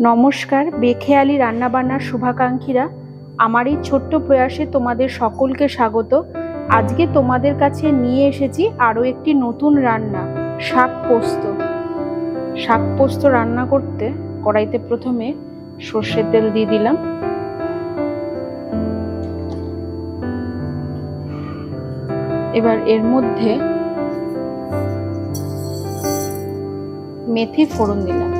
নমস্কার, বেখেয়ালি রান্নাবান্নার শুভাকাঙ্ক্ষীরা, আমার এই ছোট্ট প্রয়াসে তোমাদের সকলকে স্বাগত। আজকে তোমাদের কাছে নিয়ে এসেছি আরও একটি নতুন রান্না, শাক পোস্ত। শাক পোস্ত রান্না করতে কড়াইতে প্রথমে সর্ষের তেল দিয়ে দিলাম। এবার এর মধ্যে মেথি ফোড়ন দিলাম।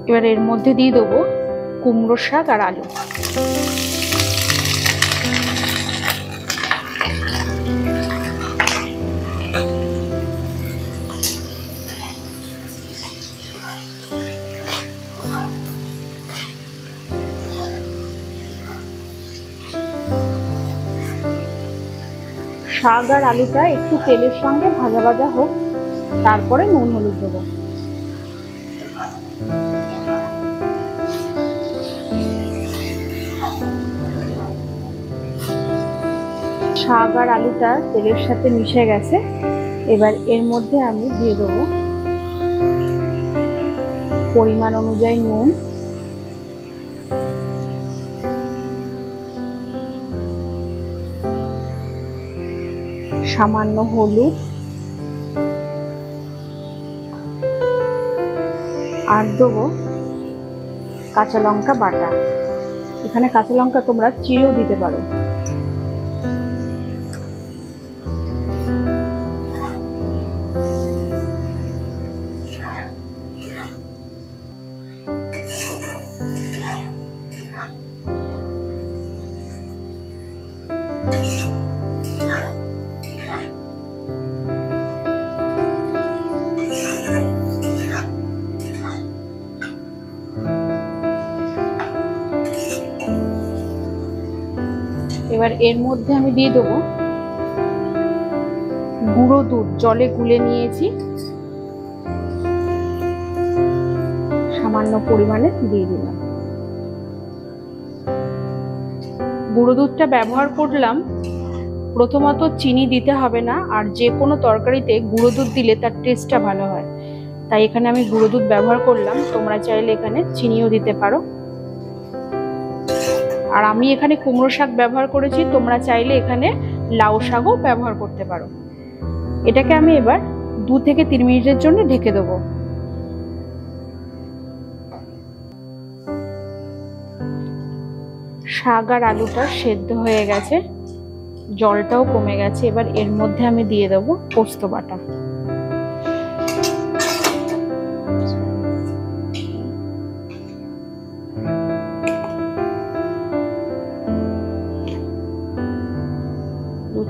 এবার এর মধ্যে দিয়ে দেবো কুমড়ো শাক আর আলু। শাক আর আলুটা একটু তেলের সঙ্গে ভাজা ভাজা হোক, তারপরে নুন হলুদ দেবো। শাক আর আলুটা তেলের সাথে মিশে গেছে। এবার এর মধ্যে আমি দিয়ে দেবো পরিমাণ অনুযায়ী নুন, সামান্য হলুদ আর দেবো কাঁচা লঙ্কা বাটা। এখানে কাঁচা লঙ্কা তোমরা চিড়েও দিতে পারো। এবার এর মধ্যে আমি দিয়ে দেবো গুঁড়ো দুধ, জলে গুলে নিয়েছি, সামান্য পরিমাণে দিয়ে দিলাম। গুঁড়ো দুধটা ব্যবহার করলাম, প্রথমত চিনি দিতে হবে না, আর যে কোনো তরকারিতে গুঁড়ো দুধ দিলে তার টেস্টটা ভালো হয়, তাই এখানে আমি গুঁড়ো দুধ ব্যবহার করলাম। তোমরা চাইলে এখানে চিনিও দিতে পারো। আর আমি এখানে কুমড়ো শাক ব্যবহার করেছি, তোমরা চাইলে এখানে লাউ শাকও ব্যবহার করতে পারো। এটাকে আমি এবার 2 থেকে 3 মিনিটের জন্য ঢেকে দেবো। শাক আর আলুটা সেদ্ধ হয়ে গেছে, জলটাও কমে গেছে। এবার এর মধ্যে আমি দিয়ে দেবো পোস্ত বাটা।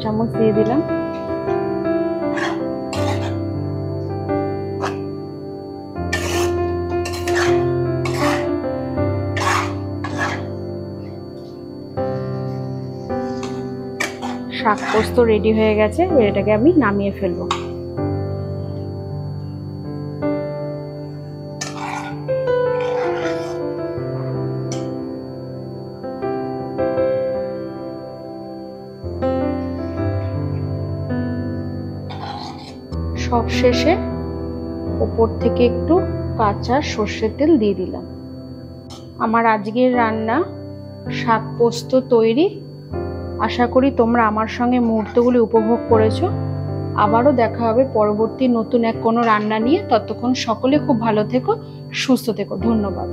চামচ দিয়ে দিলাম। শাক পোস্ত রেডি হয়ে গেছে, এটাকে আমি নামিয়ে ফেলবো। সবশেষে উপর থেকে একটু কাঁচা সর্ষের তেল দিয়ে দিলাম। আমার আজকের রান্না শাক পোস্ত তৈরি। আশা করি তোমরা আমার সঙ্গে মুহূর্তগুলি উপভোগ করেছো। আবারও দেখা হবে পরবর্তী নতুন কোনো রান্না নিয়ে। ততক্ষণ সকলে খুব ভালো থেকো, সুস্থ থেকো। ধন্যবাদ।